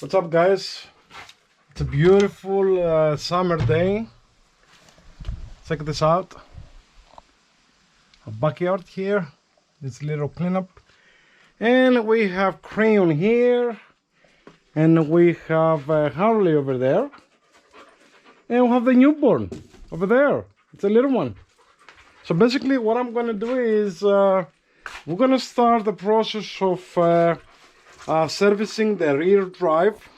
What's up, guys? It's a beautiful summer day. Check this out. A backyard here. It's a little cleanup. And we have Crayon here. And we have Harley over there. And we have the newborn over there. It's a little one. So basically what I'm going to do is we're going to start the process of servicing the rear drive.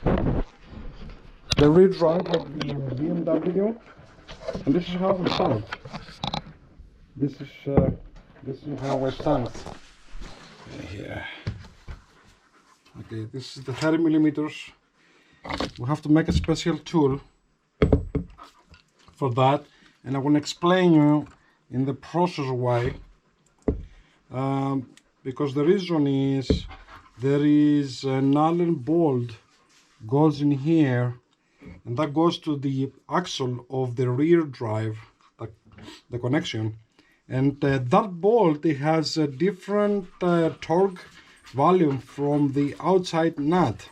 The rear drive of the BMW. And this is how it sounds. This is how it sounds. Here. Okay, this is the 30 millimeters. We have to make a special tool for that, and I will explain you in the process why. Because the reason is there is an Allen bolt goes in here, and that goes to the axle of the rear drive, the connection, and that bolt, it has a different torque volume from the outside nut,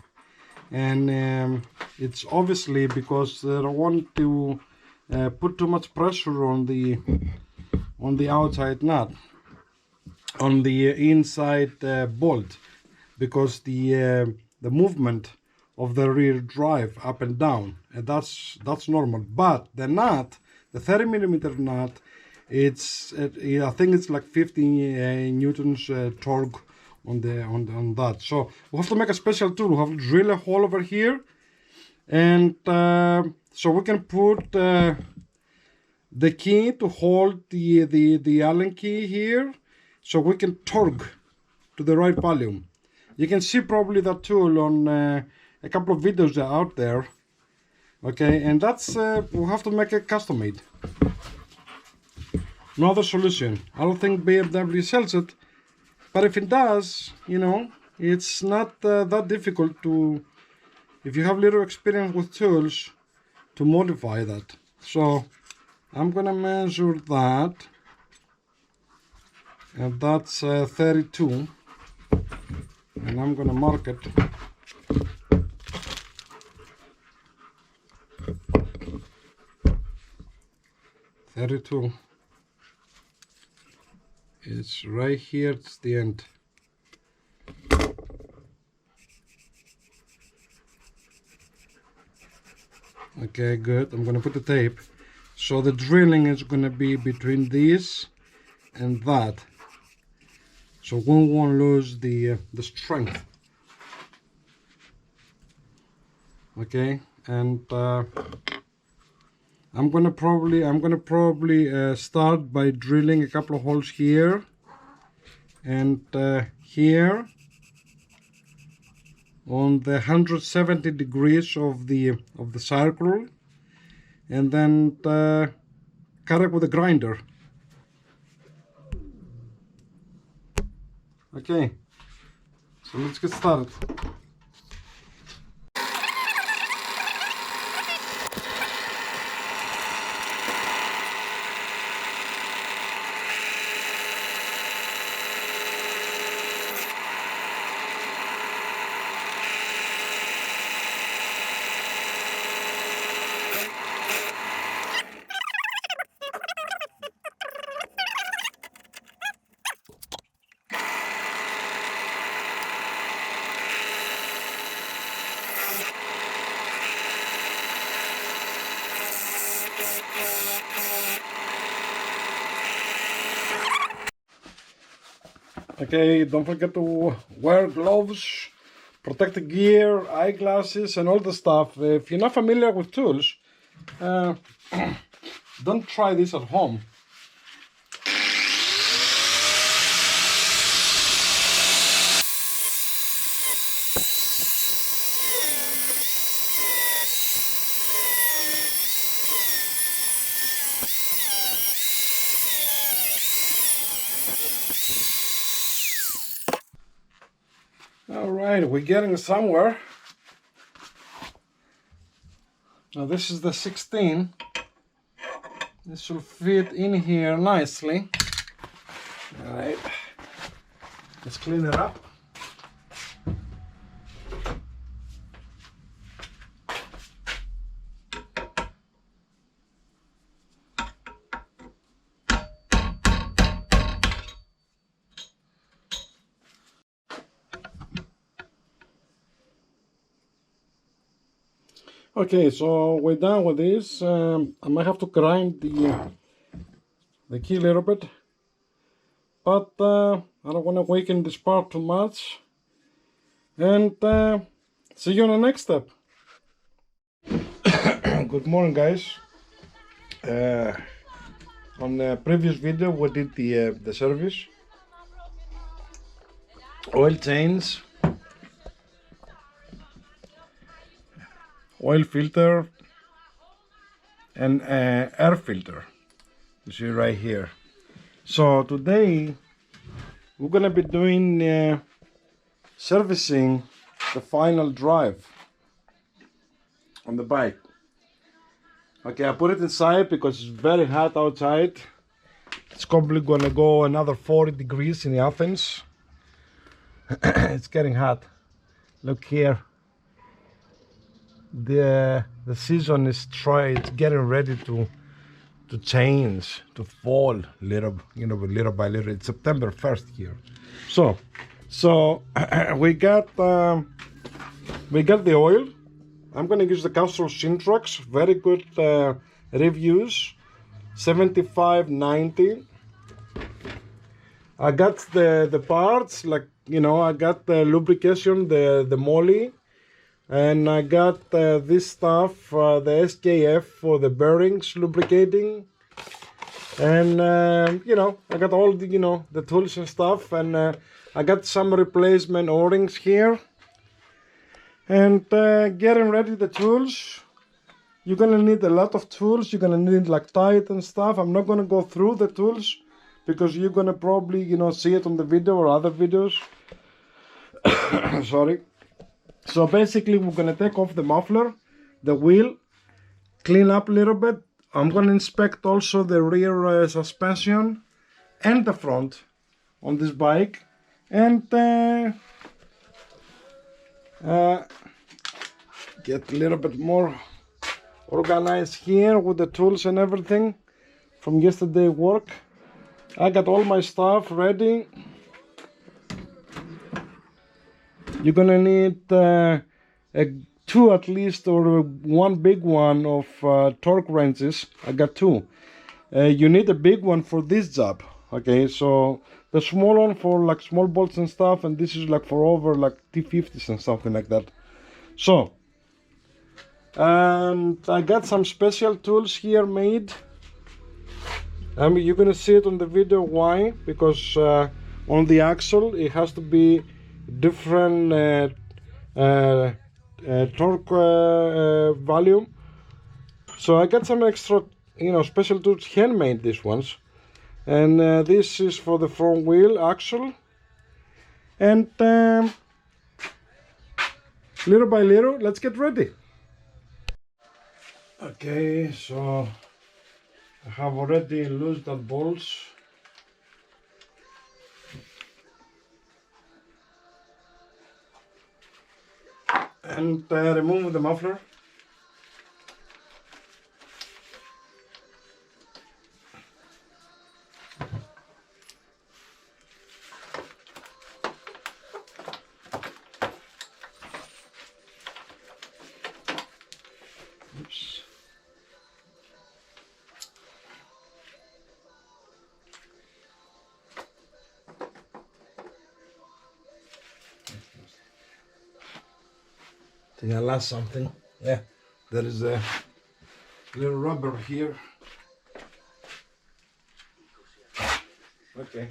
and it's obviously because they don't want to put too much pressure on the outside nut, on the inside bolt, because the movement of the rear drive up and down, and that's normal. But the nut, the 30 millimeter nut, it's I think it's like 50 newtons torque on that. So we have to make a special tool. We have to drill a hole over here, and so we can put the key to hold the Allen key here, so we can torque to the right volume. You can see probably that tool on a couple of videos out there. Okay, and that's we'll have to make it custom made. No other solution. I don't think BMW sells it, but if it does, you know, it's not that difficult to, if you have little experience with tools, to modify that. So I'm gonna measure that, and that's 32, and I'm gonna mark it. It's right here, it's the end. Okay, good. I'm gonna put the tape. So the drilling is gonna be between this and that, so we won't lose the strength. Okay, and I'm gonna probably start by drilling a couple of holes here and here on the 170 degrees of the circle, and then cut it with a grinder. Okay, so let's get started. Okay, don't forget to wear gloves, protective gear, eyeglasses, and all the stuff. If you're not familiar with tools, don't try this at home. Alright, we're getting somewhere. Now this is the 16. This will fit in here nicely. Alright, let's clean it up. Okay, so we're done with this. I might have to grind the key a little bit, but I don't want to weaken this part too much. And see you on the next step. Good morning, guys. On the previous video, we did the service, oil change, oil filter, and air filter. You see right here. So today we're gonna be doing servicing the final drive on the bike. Okay, I put it inside because it's very hot outside. It's probably gonna go another 40 degrees in Athens. It's getting hot. Look here. The season is it's getting ready to change, to fall little by little. It's September 1st here. So we got the oil. I'm gonna use the Castrol Syntrax, very good reviews, 75.90. I got the parts, like I got the lubrication, the moly, and I got this stuff, the SKF for the bearings lubricating, and I got all the the tools and stuff, and I got some replacement O-rings here. And getting ready the tools. You're gonna need a lot of tools. You're gonna need like tight and stuff. I'm not gonna go through the tools because you're gonna probably see it on the video or other videos. Sorry. So basically we're gonna take off the muffler, the wheel, clean up a little bit. I'm gonna inspect also the rear suspension and the front on this bike, and get a little bit more organized here with the tools and everything from yesterday work. I got all my stuff ready. You're gonna need two at least, or one big one of torque wrenches. I got two. You need a big one for this job. Okay, so the small one for like small bolts and stuff, and this is like for over like T50s and something like that. So, and I got some special tools here made. You're gonna see it on the video. Why? Because on the axle it has to be different torque volume. So I got some extra, special tools, handmade these ones. And this is for the front wheel axle. And little by little, let's get ready. Okay, so I have already loosened the bolts. And remove the muffler. Oops. I think I lost something. Yeah, there is a little rubber here. Okay,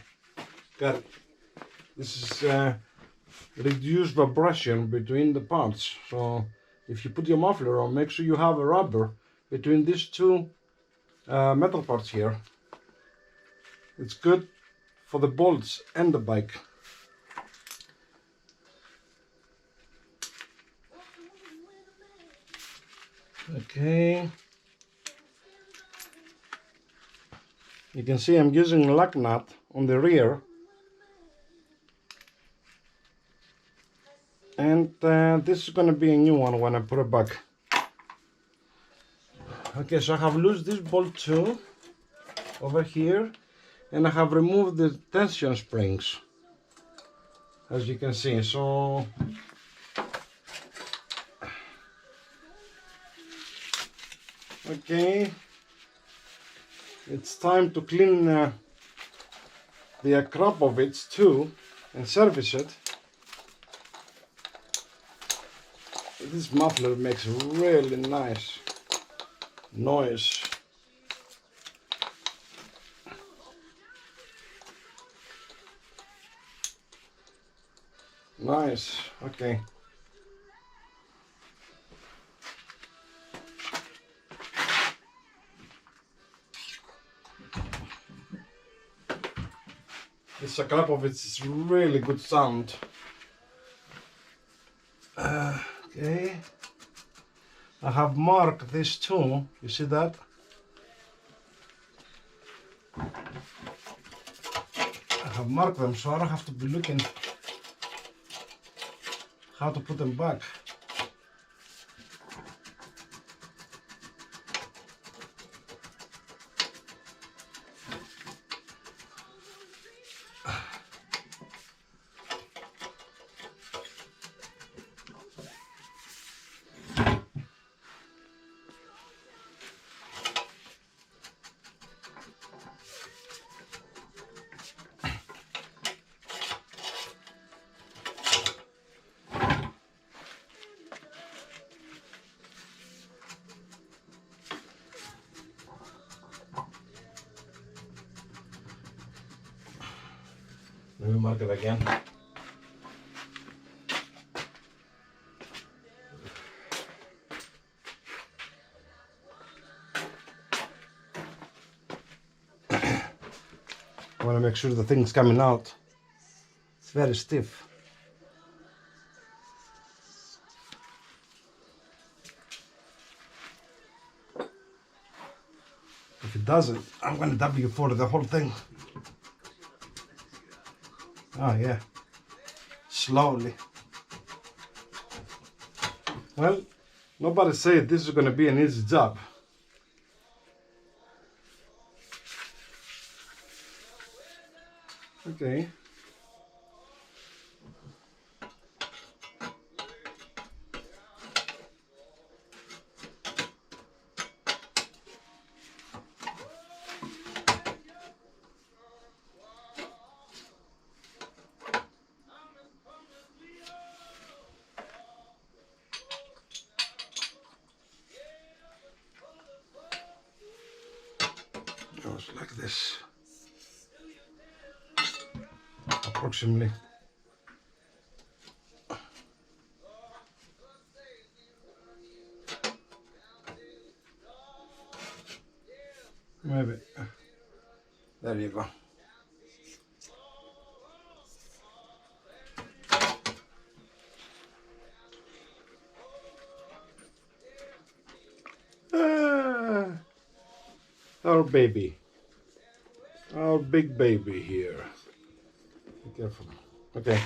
got it. This is reduced vibration between the parts. So if you put your muffler on, make sure you have a rubber between these two metal parts here. It's good for the bolts and the bike. Okay, you can see I'm using a lock nut on the rear, and this is going to be a new one when I put it back. Okay, so I have loosened this bolt too over here, and I have removed the tension springs, as you can see. So Okay, it's time to clean the crap of it too and service it. This muffler makes really nice noise. Nice, okay. This crap of it is really good sound. Okay, I have marked this too. You see that? I have marked them so I don't have to be looking how to put them back. Let me mark it again. I want to make sure the thing's coming out. It's very stiff. If it doesn't, I'm going to W4 the whole thing. Oh yeah, slowly. Well, nobody said this is going to be an easy job. Okay. Goes like this, approximately. Maybe. There you go. Our baby. Our big baby here. Be careful. Okay.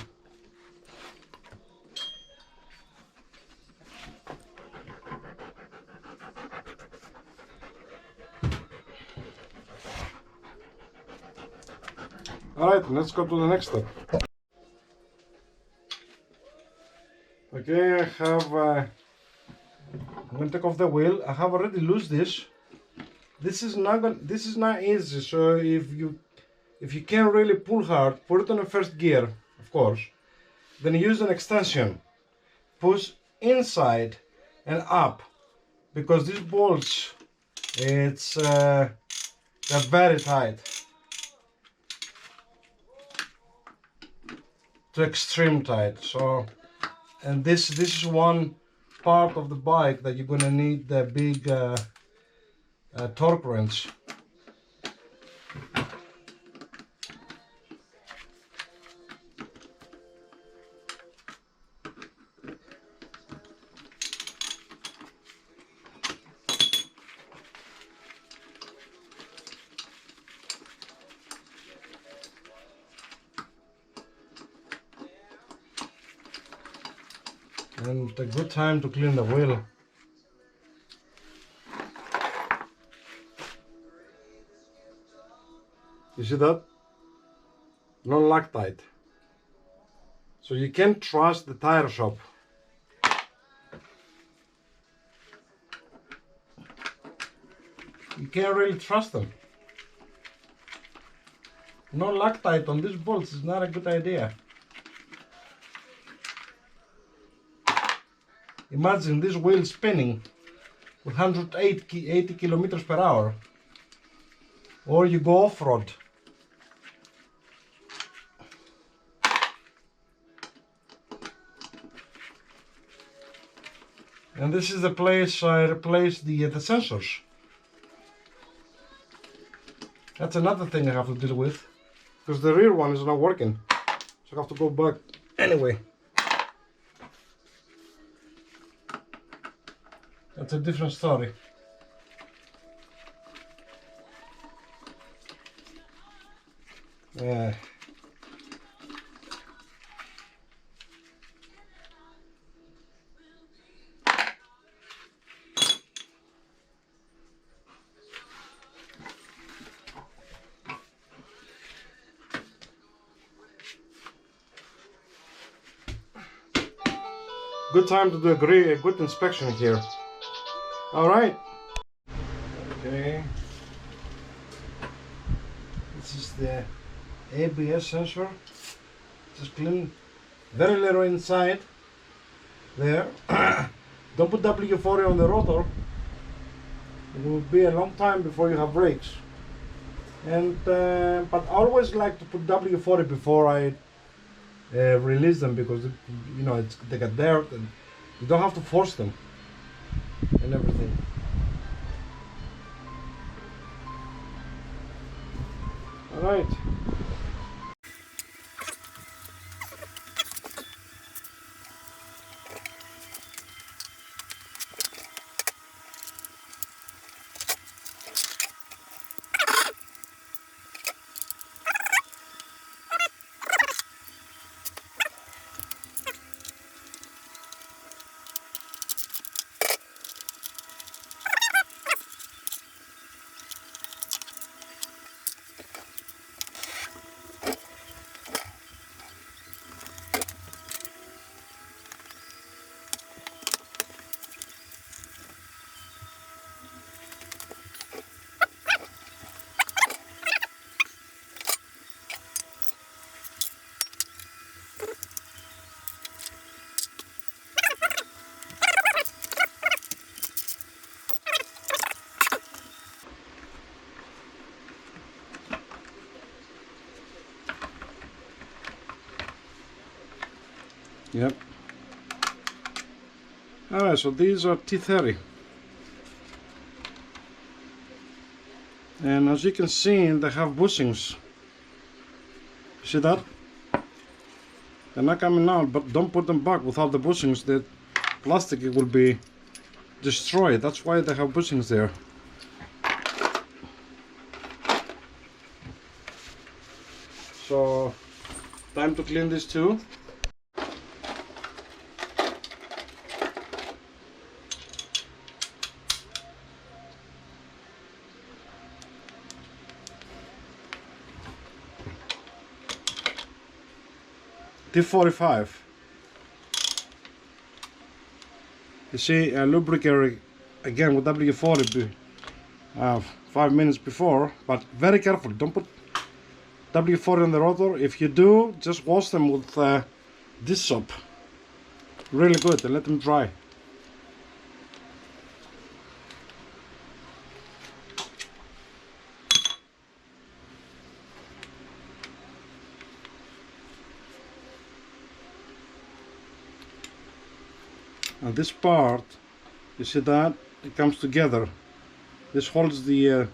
Alright, let's go to the next step. Okay, I have I'm gonna take off the wheel. I have already loosed this. This is not easy, so if you can't really pull hard, put it on the first gear, of course. Then use an extension. Push inside and up, because these bolts, they're very tight. To extreme tight. So, and this is one part of the bike that you're gonna need the big torque wrench. And a good time to clean the wheel. You see that? No Loctite. So you can't trust the tire shop. You can't really trust them. No Loctite on these bolts is not a good idea. Imagine this wheel spinning with 180 kilometers per hour. Or you go off-road. And this is the place I replaced the sensors. That's another thing I have to deal with, because the rear one is not working. So I have to go back anyway. That's a different story. Yeah. Good time to do a good inspection here. All right. Okay. This is the ABS sensor. Just clean. Very little inside. There. Don't put W40 on the rotor. It will be a long time before you have brakes. And but I always like to put W40 before I release them, because you know they get dirt and you don't have to force them and everything. All right. Yep. Alright, so these are T30. And as you can see, they have bushings. See that? They're not coming out, but don't put them back without the bushings. The plastic will be destroyed. That's why they have bushings there. So, time to clean this too. T45. You see, lubricate again with W40 5 minutes before, but very careful. Don't put W40 on the rotor. If you do, just wash them with this soap. Really good, and let them dry. And this part, you see that it comes together. This holds the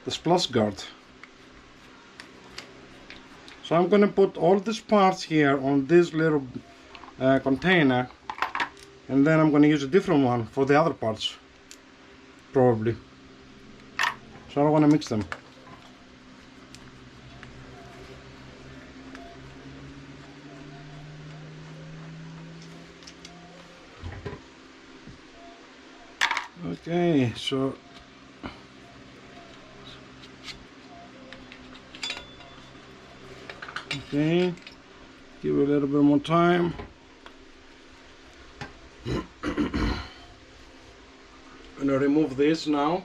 splash guard. So I'm going to put all these parts here on this little container, and then I'm going to use a different one for the other parts, probably. So I don't want to mix them. Okay, so okay, give it a little bit more time. I'm gonna remove this now.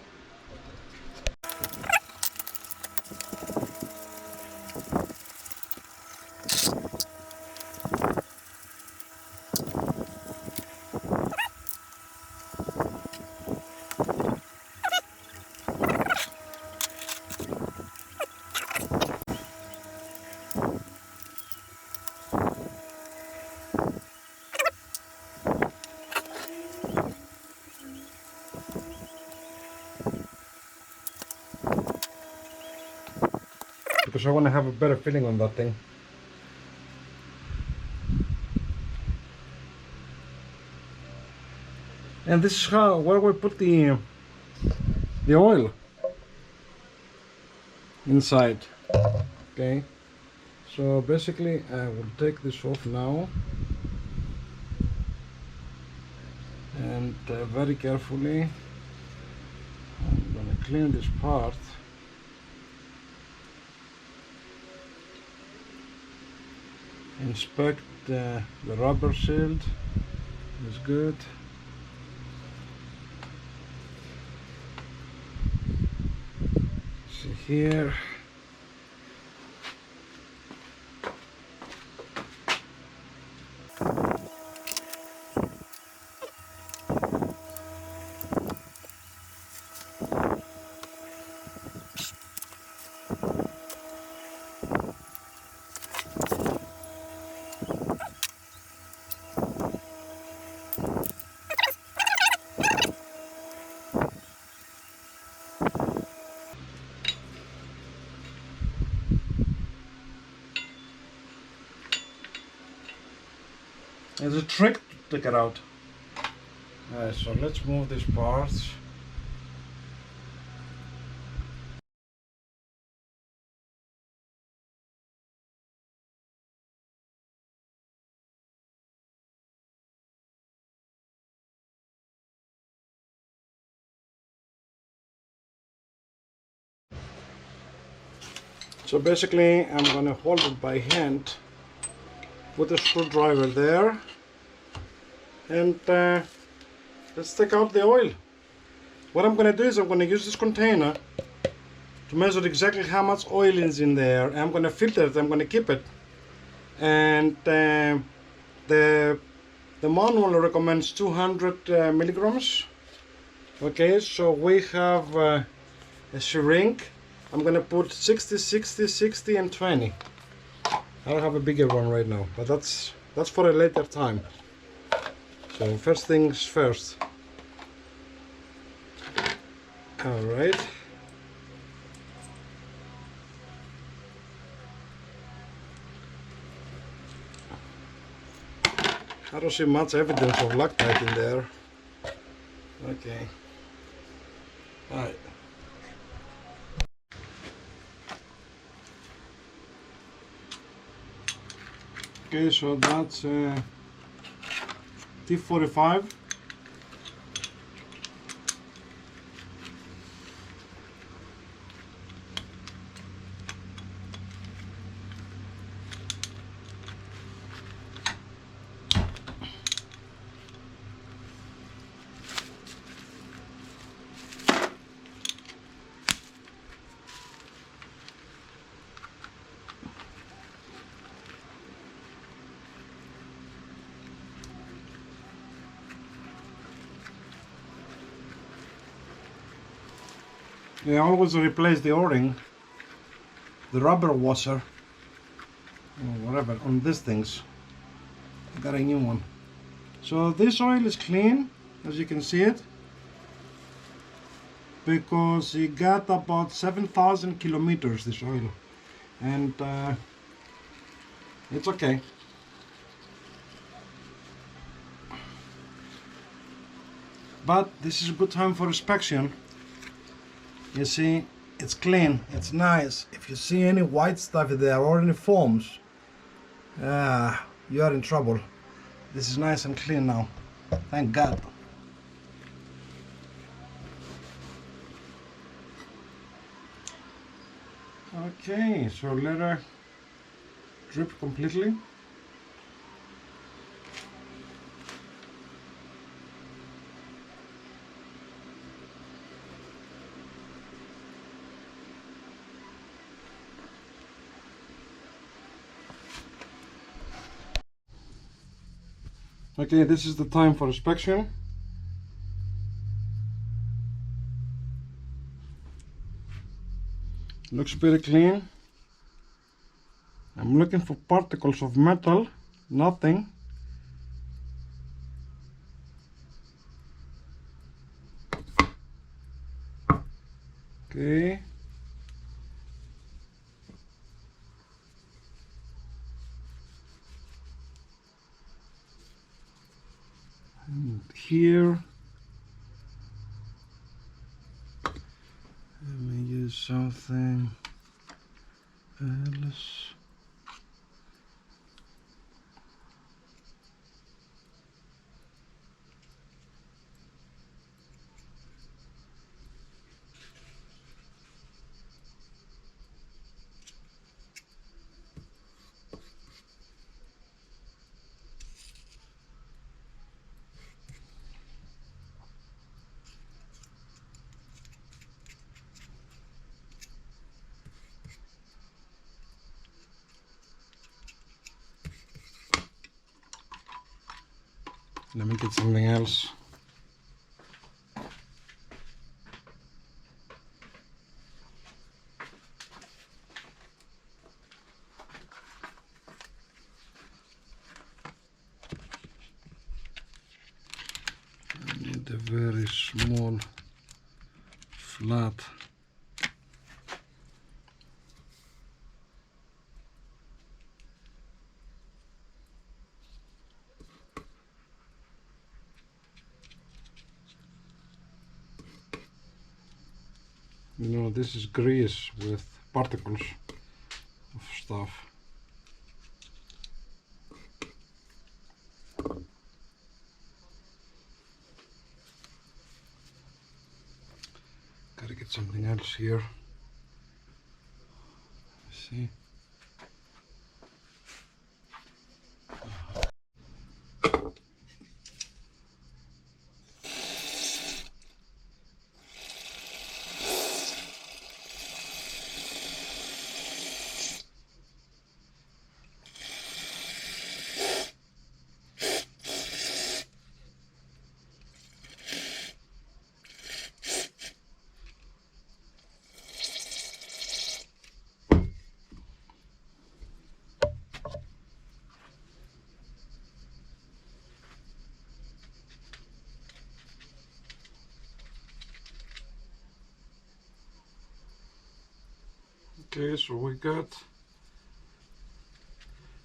because I want to have a better feeling on that thing. And this is where we put the oil inside. Okay, so basically I will take this off now, and very carefully I'm going to clean this part. Inspect the rubber shield, is good. See here. There's a trick to take it out. Alright, so let's move these parts. So basically I'm gonna hold it by hand, put a screwdriver there, and let's take out the oil. What I'm gonna do is I'm gonna use this container to measure exactly how much oil is in there. I'm gonna filter it, I'm gonna keep it, and the manual recommends 200 milligrams. Okay, so we have a syringe. I'm gonna put 60, 60, 60 and 20. I don't have a bigger one right now, but that's for a later time. So first things first. All right. I don't see much evidence of lactite in there. Okay. All right. Okay, so that's T45. I always replace the O-ring, the rubber washer, or whatever, on these things. I got a new one. So this oil is clean, as you can see it, because it got about 7,000 kilometers, this oil, and it's okay. But this is a good time for inspection. You see, it's clean, it's nice. If you see any white stuff there or any foams, you are in trouble. This is nice and clean now, thank God. Okay, so let her drip completely. Okay, this is the time for inspection. Looks pretty clean. I'm looking for particles of metal, nothing. Okay. here. Let me use something else. Let me get something else. I need a very small flat. You know, this is grease with particles of stuff. Gotta get something else here. Let's see. Okay, so we got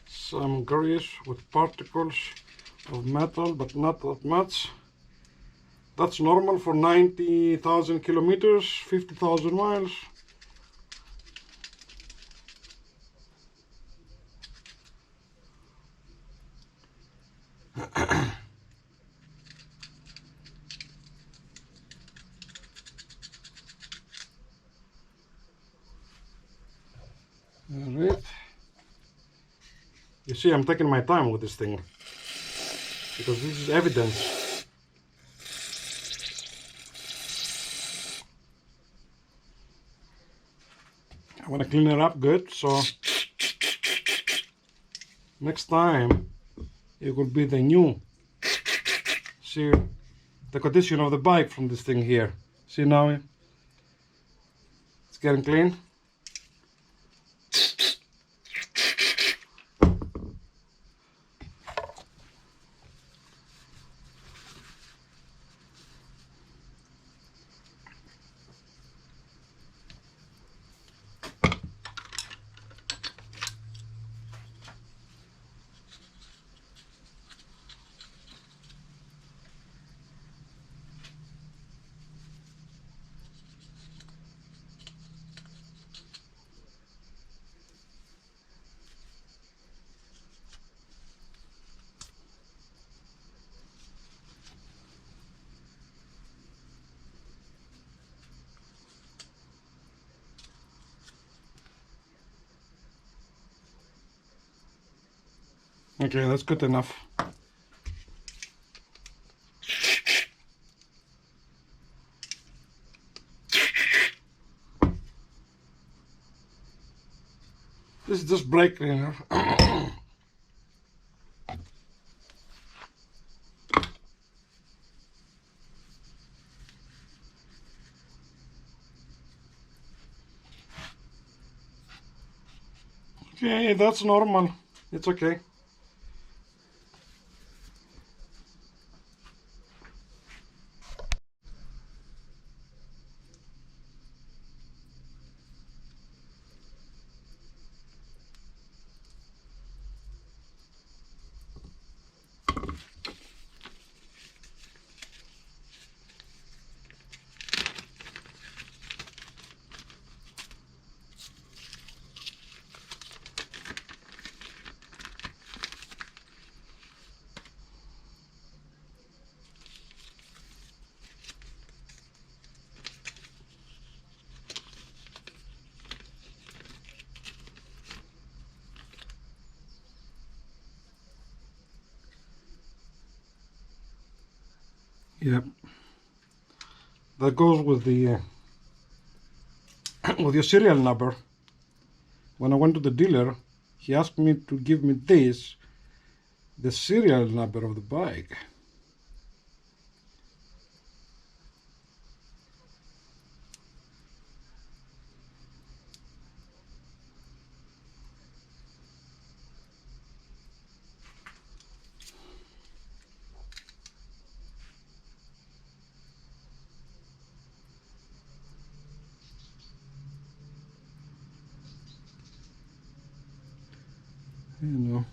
some grease with particles of metal, but not that much. That's normal for 90,000 kilometers, 50,000 miles. Alright. You see, I'm taking my time with this thing because this is evidence. I want to clean it up good, so next time it will be the new. See the condition of the bike from this thing here. See now it's getting clean. Okay, that's good enough. This is just brake cleaner. Okay, that's normal. It's okay. Yep. That goes with the with your serial number. When I went to the dealer, he asked me to give me this, the serial number of the bike. You know.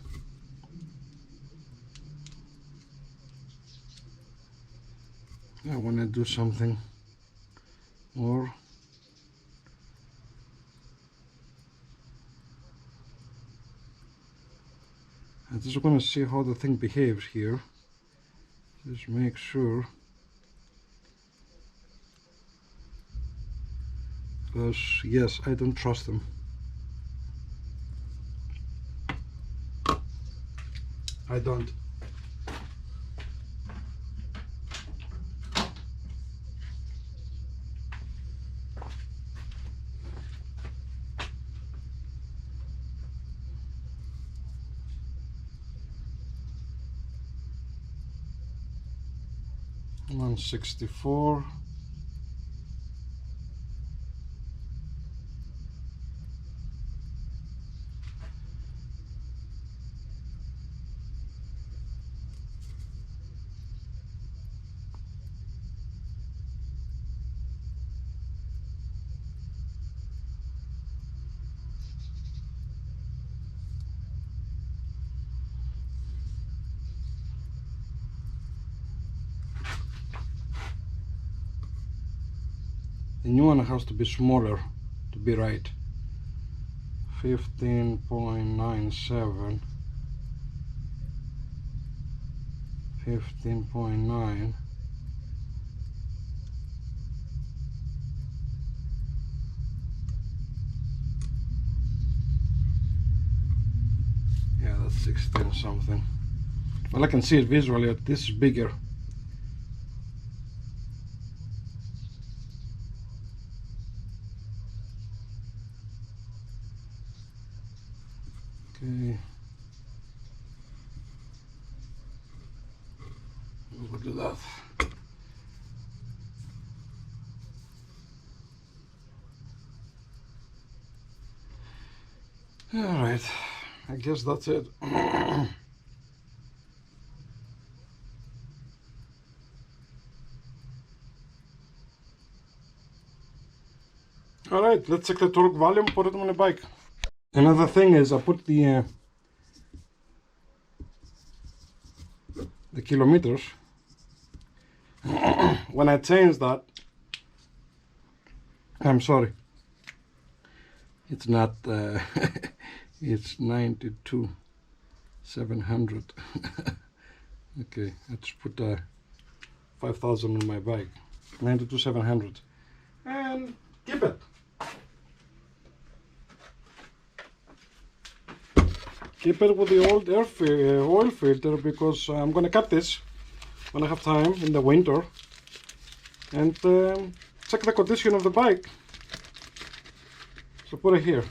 I want to do something more. I just want to see how the thing behaves here. Just make sure. Because, yes, I don't trust them. I don't. $164. The new one has to be smaller to be right. 15.97, 15.9. Yeah, that's 16 something. Well, I can see it visually. This is bigger. Okay. We'll do that. All right. I guess that's it. All right, let's check the torque volume, put it on the bike. Another thing is I put the kilometers. When I change that, I'm sorry, it's not, it's 92,700. Okay, let's put 5,000 on my bike, 92,700, and keep it. Keep it with the old oil filter, because I'm going to cut this when I have time in the winter, and check the condition of the bike. So put it here.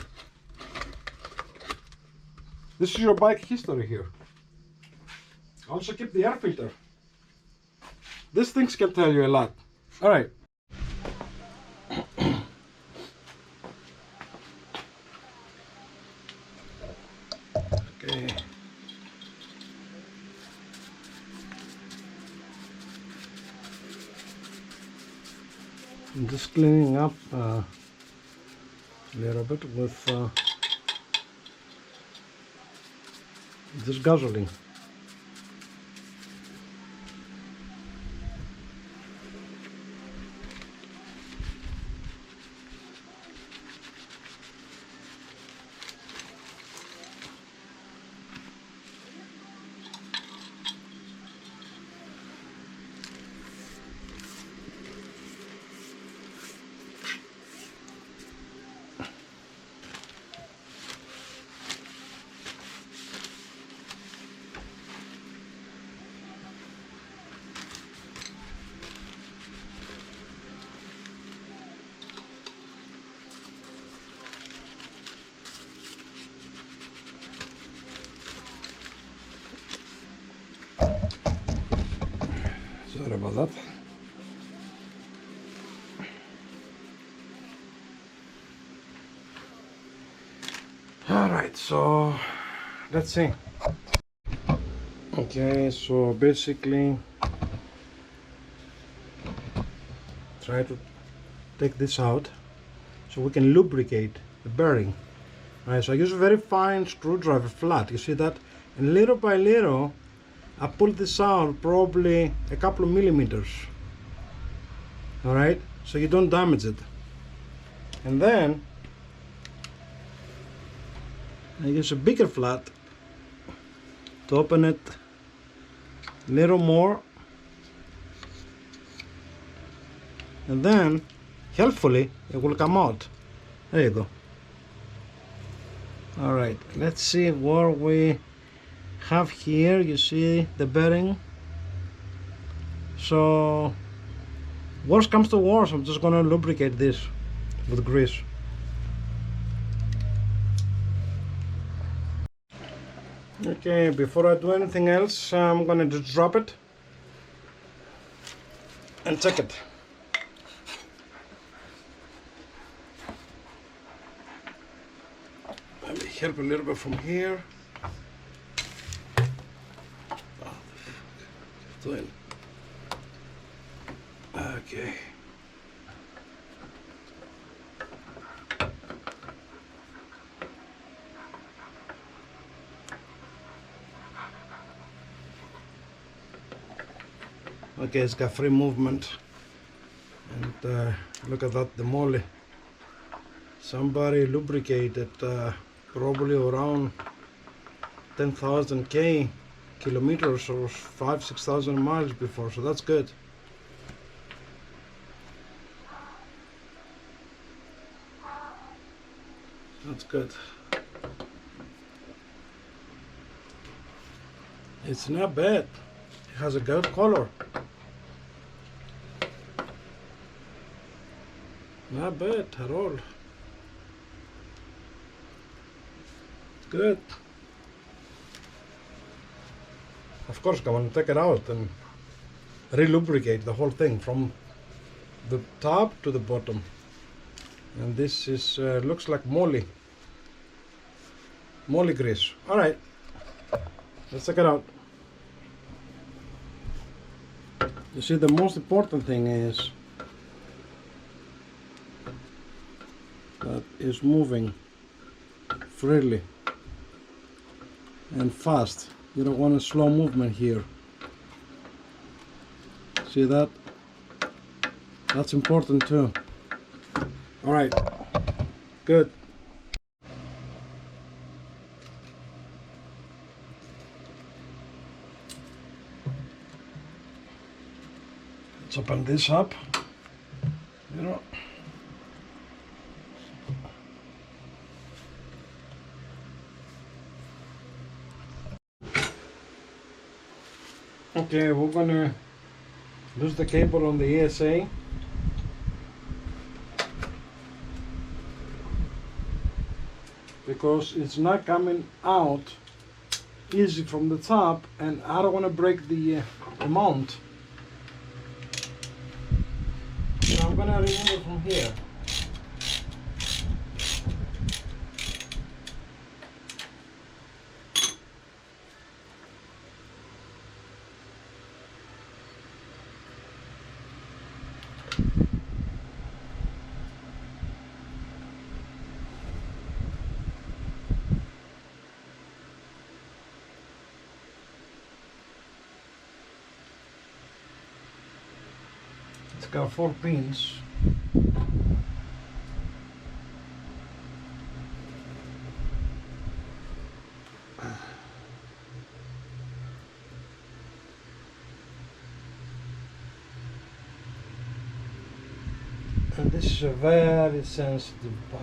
This is your bike history here. Also keep the air filter. These things can tell you a lot. All right. Okay. I'm just cleaning up a little bit with this gasoline. about that. Alright, so let's see. Okay, so basically try to take this out so we can lubricate the bearing. Alright, so I use a very fine screwdriver flat, you see that? And little by little I pull this out probably a couple of millimeters. Alright, so you don't damage it. And then I use a bigger flat to open it a little more, and then helpfully it will come out. There you go. Alright, let's see what we have here. You see the bearing. So worst comes to worst, I'm just gonna lubricate this with grease. Okay, before I do anything else, I'm gonna just drop it and check it. Let me help a little bit from here. Oh, doing. Okay. Okay, it's got free movement, and look at that, the moly. Somebody lubricated probably around 10,000 kilometers or 5,000-6,000 miles before, so that's good. That's good. It's not bad. It has a good color. Not bad at all. Good. Of course, I'm going to take it out and re-lubricate the whole thing from the top to the bottom. And this is looks like moly grease. All right, let's check it out. You see, the most important thing is that it's moving freely and fast. You don't want a slow movement here. See that? That's important too. All right, good. Let's open this up. You know. Okay, we're gonna lose the cable on the ESA. Because it's not coming out easy from the top, and I don't want to break the mount. So I'm gonna remove it from here. It's got 4 pins. And this is a very sensitive part.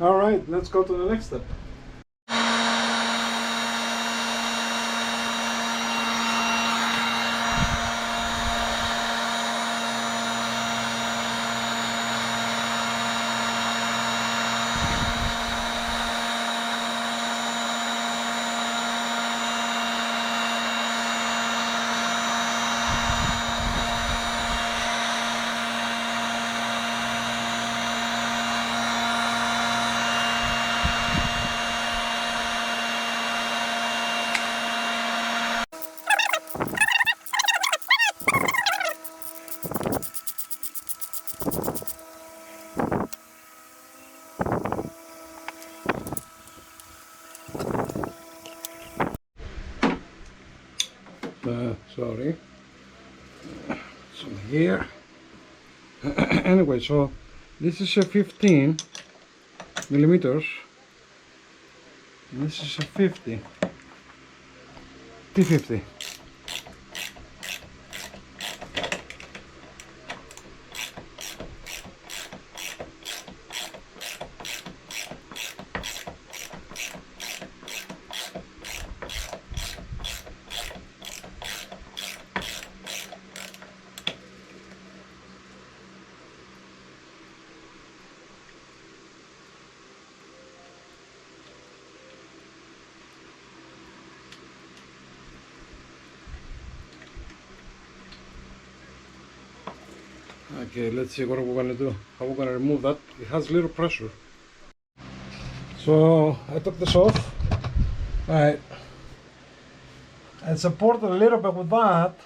All right, let's go to the next step. Sorry. So here. Anyway, so this is a 15 millimeters. And this is a 50. T50. Okay, let's see what we're going to do. How we're going to remove that. It has little pressure. So I took this off. Alright. I supported a little bit with that,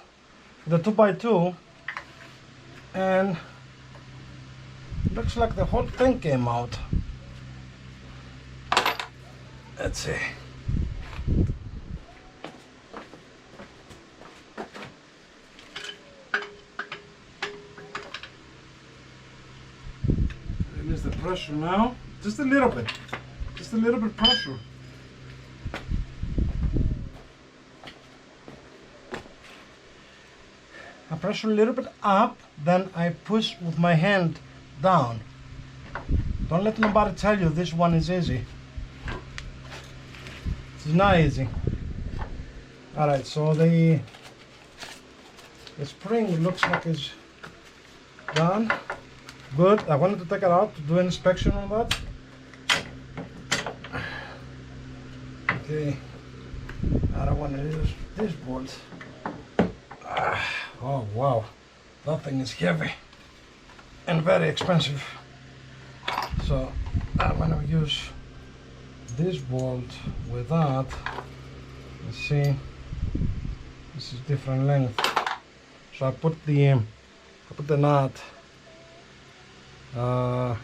the 2x2, and looks like the whole thing came out. Let's see. Release the pressure now. Just a little bit pressure. I pressure a little bit up, then I push with my hand down. Don't let nobody tell you this one is easy. It's not easy. Alright, so the spring looks like it's done. Good. I wanted to take it out to do an inspection on that. Okay. I don't want to use this bolt. Oh wow, that thing is heavy and very expensive. So I'm gonna use this bolt with that. Let's see. This is different length. So I put the nut. So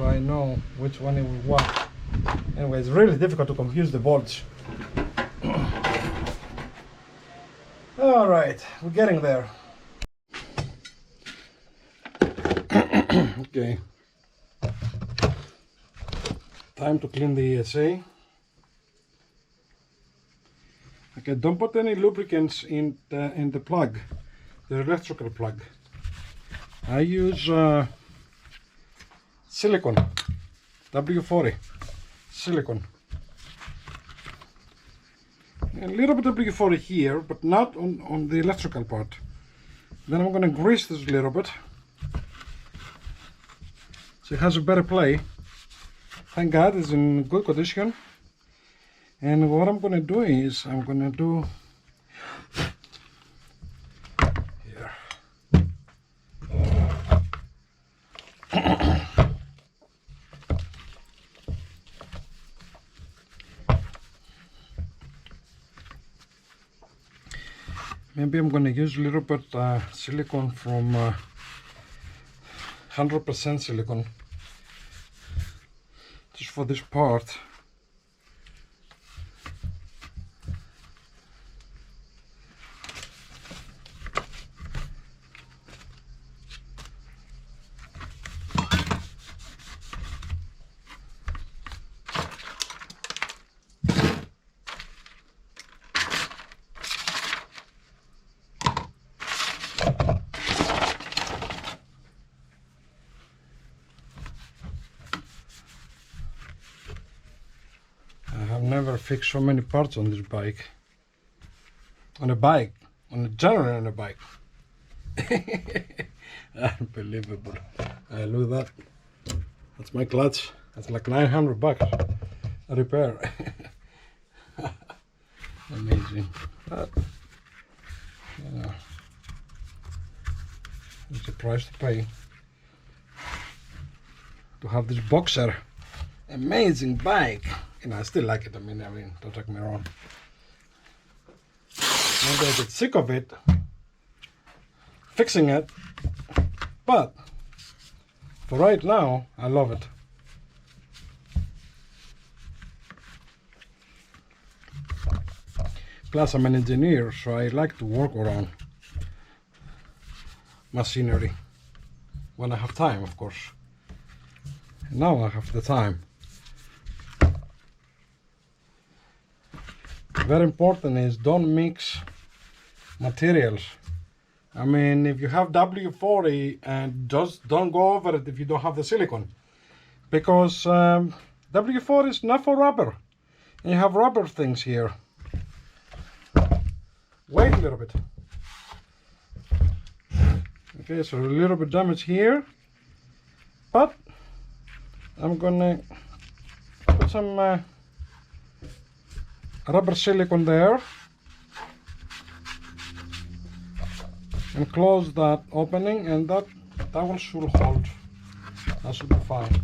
I know which one it will work. Anyway, it's really difficult to confuse the bolts. Alright, we're getting there. Okay. Time to clean the ESA. Okay, don't put any lubricants in the plug, the electrical plug. I use silicone, W40 silicone. A little bit of W40 here, but not on the electrical part. Then I'm going to grease this a little bit so it has a better play. Thank God it's in good condition. And what I'm going to do is I'm going to do here. Maybe I'm going to use a little bit silicone from 100% silicone just for this part. fixed so many parts on this bike. Generally on a bike. Unbelievable. Look at that. That's my clutch. That's like $900 a repair. Amazing. But, you know, it's a price to pay to have this Boxer. Amazing bike. You know, I still like it. I mean, don't take me wrong. Maybe I get sick of it, fixing it, but for right now, I love it. Plus, I'm an engineer, so I like to work around machinery when I have time, of course. And now I have the time. Very important is don't mix materials. I mean, if you have W40, and just don't go over it if you don't have the silicone, because W40 is not for rubber, and you have rubber things here. Wait a little bit. Okay, so a little bit damage here, but I'm gonna put some rubber silicone there and close that opening, and that one should hold. That should be fine.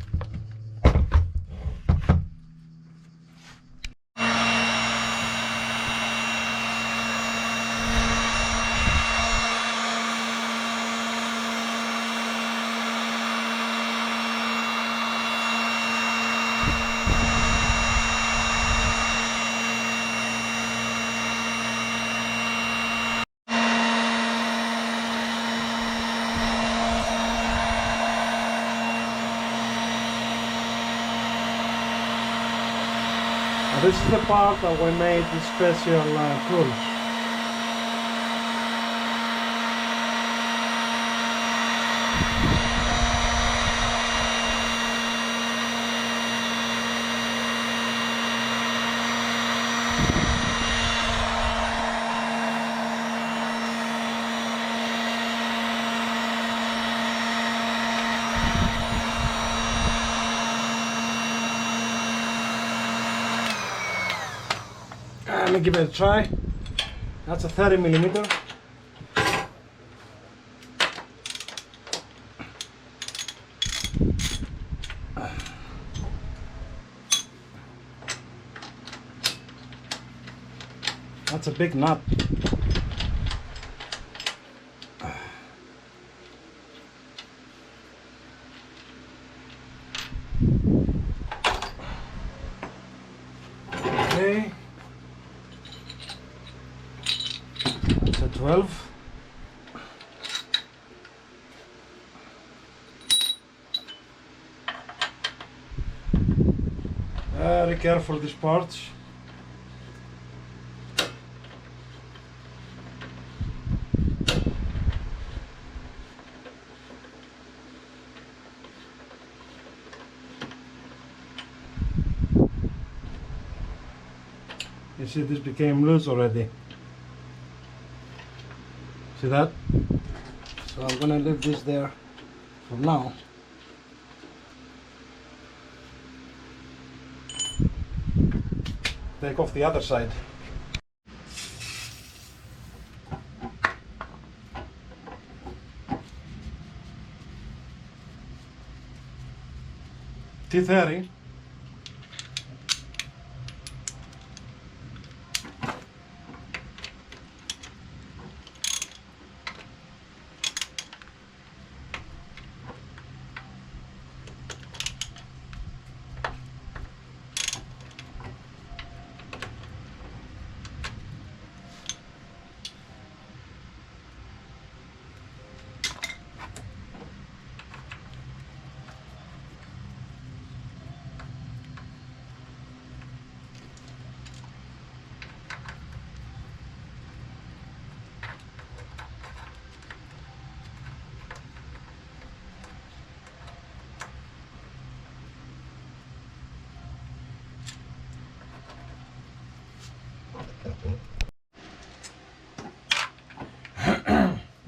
This is the part that we made the special tools. Let me give it a try. That's a 30mm. That's a big nut. Okay. 12. Very careful these parts. You see, this became loose already. See that? So I'm gonna leave this there for now. Take off the other side. T30.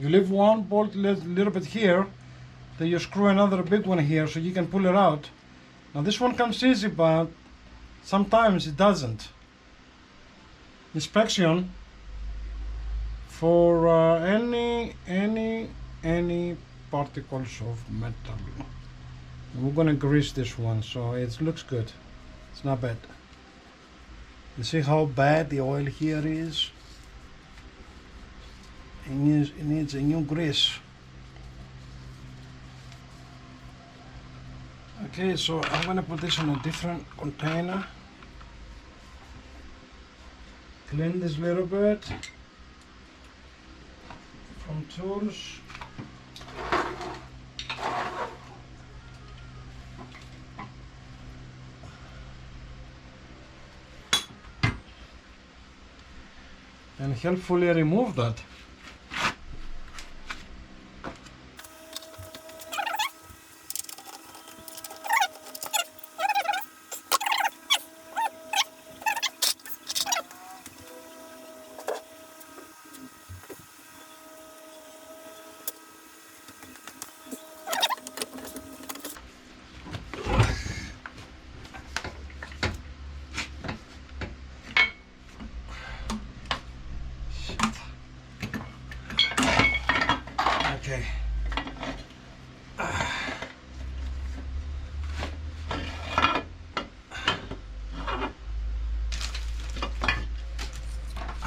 You leave one bolt a little bit here, then you screw another big one here so you can pull it out. Now this one comes easy, but sometimes it doesn't. Inspection for any particles of metal. We're gonna grease this one so it looks good. It's not bad. You see how bad the oil here is? It needs a new grease. Okay, so I'm gonna put this in a different container. Clean this little bit from tools. And helpfully remove that. Okay.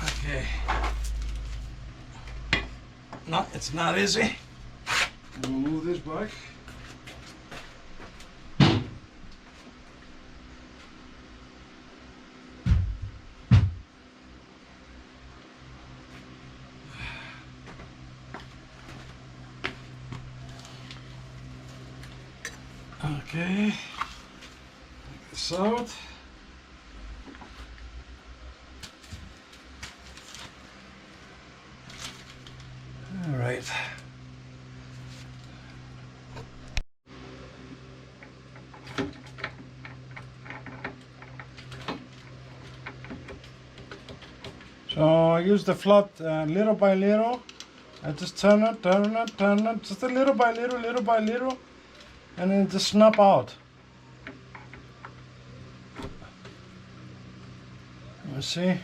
Okay. No, it's not easy. We'll move this back. Okay, take this out. All right. So I use the flat little by little. I just turn it, just a little by little, and then just snap out. You see?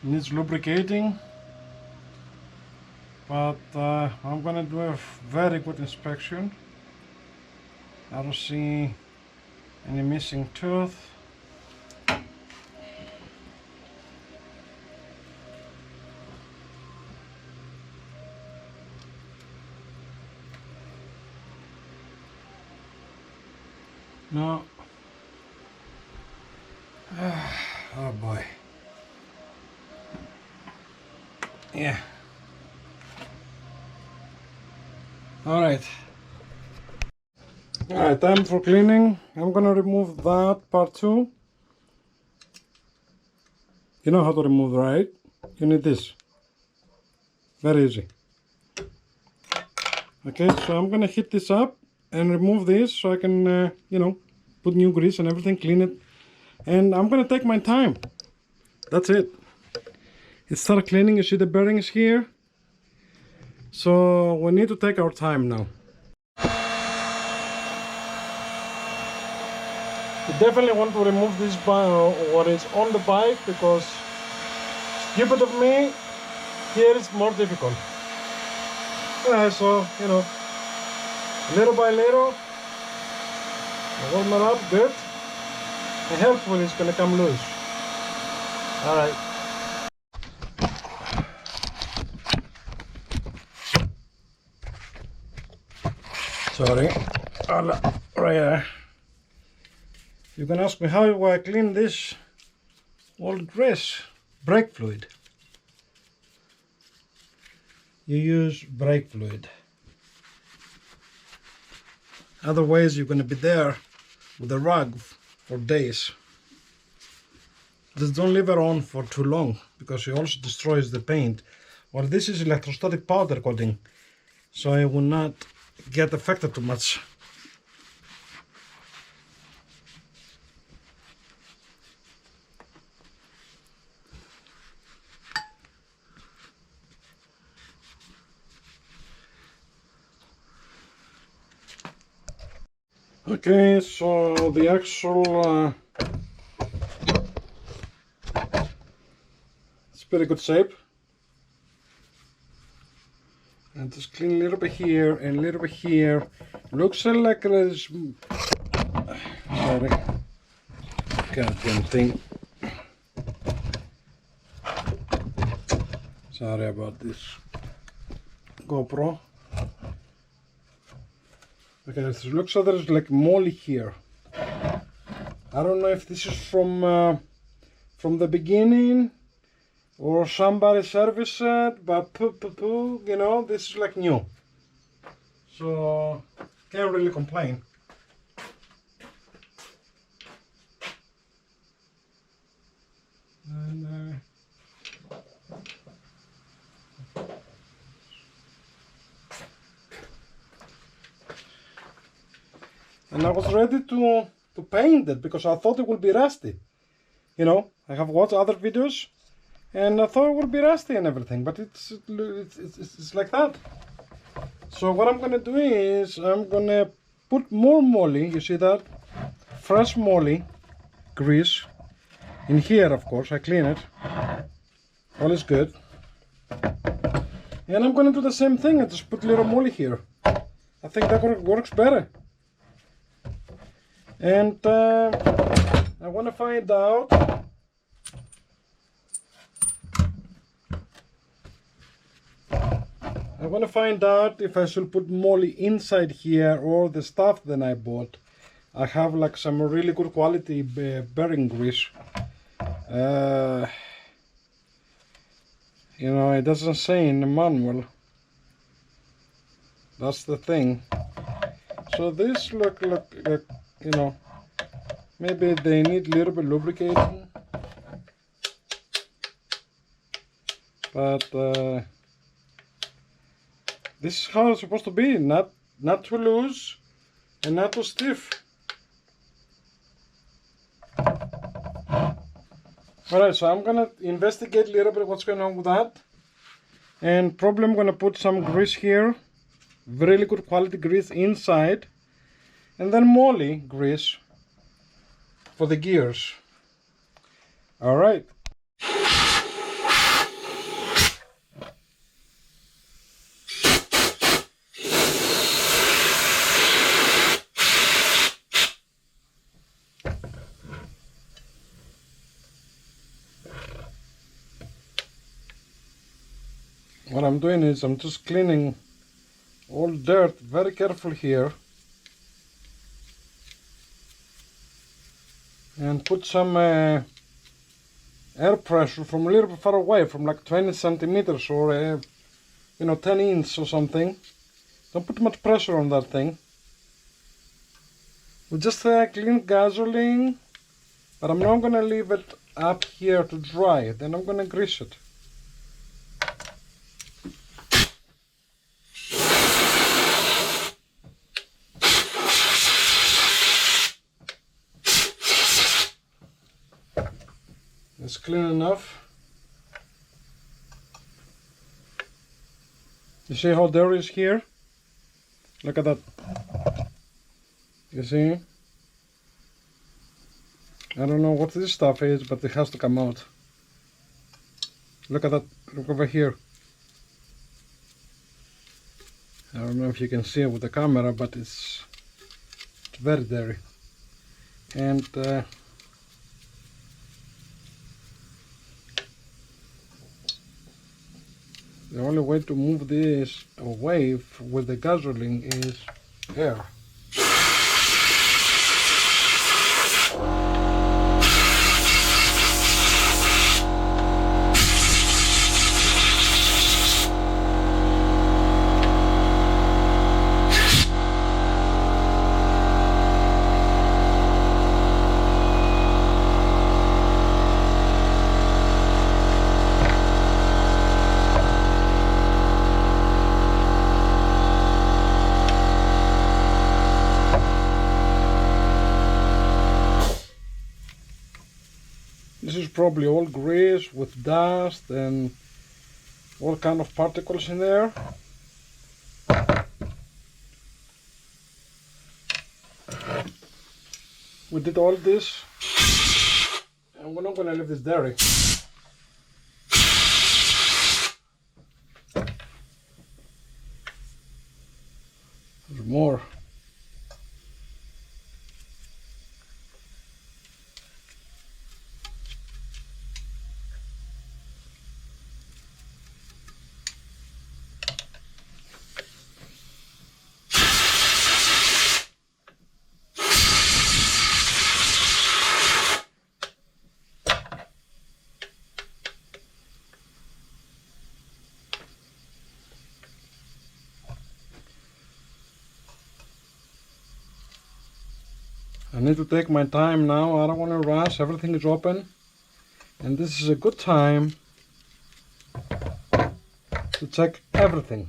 Needs lubricating, but I'm gonna do a very good inspection. I don't see any missing tooth. No. Oh boy. Yeah. All right. All right, time for cleaning. I'm gonna remove that part too. You know how to remove, right? You need this. Very easy. Okay, so I'm gonna heat this up and remove this so I can, you know, put new grease and everything, clean it. And I'm gonna take my time. That's it. It started cleaning. You see the bearings here. So we need to take our time now. You definitely want to remove this what is on the bike, because stupid of me, here it's more difficult. So, you know, little by little, warm it up good, and hopefully it's gonna come loose. All right. Sorry, right there. You can ask me how do I clean this old grease? Brake fluid. You use brake fluid. Otherwise, you're going to be there with a rag for days. Just don't leave it on for too long, because it also destroys the paint. Well, this is electrostatic powder coating, so it will not get affected too much. Okay, so the actual it's pretty good shape. And just clean a little bit here and a little bit here. Looks like there's sorry, goddamn thing. Sorry about this GoPro. Okay, it looks like there's like moly here. I don't know if this is from the beginning or somebody serviced it, but you know, this is like new. So can't really complain. And I was ready to paint it because I thought it would be rusty. You know, I have watched other videos and I thought it would be rusty and everything, but it's like that. So what I'm gonna do is I'm gonna put more moly, you see that? Fresh moly grease in here, of course. I clean it. All is good. And I'm gonna do the same thing. I just put a little moly here. I think that works better. And I want to find out if I should put moly inside here or the stuff that I bought. I have like some really good quality bearing grease. You know, it doesn't say in the manual. That's the thing. So this look you know, maybe they need a little bit lubricating, but this is how it's supposed to be, not too loose and not too stiff. Alright, so I'm gonna investigate a little bit what's going on with that, and probably I'm gonna put some grease here, really good quality grease inside, and then moly grease for the gears. All right. What I'm doing is I'm just cleaning all dirt very careful here. And put some air pressure from a little bit far away, from like 20 centimeters or you know, 10 inches or something. Don't put much pressure on that thing. We just clean gasoline, but I'm not gonna leave it up here to dry. Then I'm gonna grease it. It's clean enough. You see how dirty it is here? Look at that. You see? I don't know what this stuff is, but it has to come out. Look at that. Look over here. I don't know if you can see it with the camera, but it's very dirty. And the only way to move this away with the gasoline is air. This is probably all grease with dust and all kind of particles in there. we did all this, and we're not going to leave this dirty. There's more. I need to take my time now. I don't want to rush. Everything is open, and this is a good time to check everything.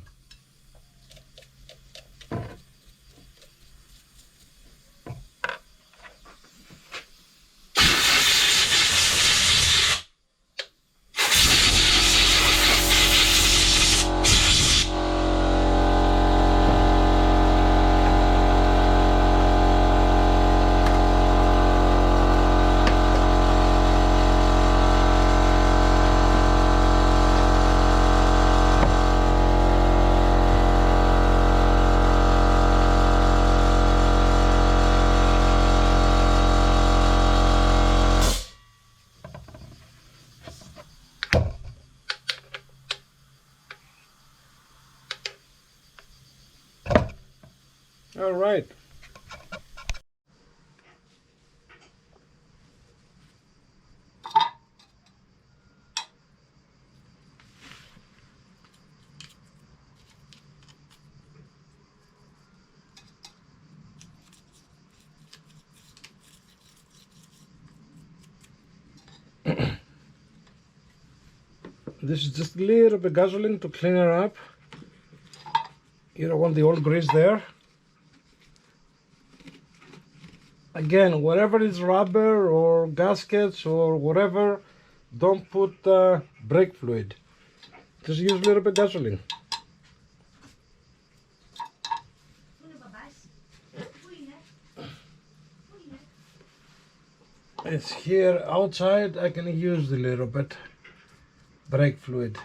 All right. This is just a little bit gasoline to clean it up. You don't want the old grease there. Again, whatever is rubber or gaskets or whatever, don't put brake fluid. Just use a little bit gasoline. It's here outside. I can use a little bit brake fluid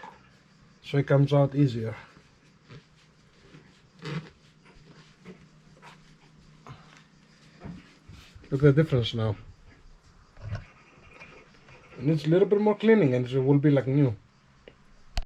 so it comes out easier. Look at the difference now. It needs a little bit more cleaning and it will be like new.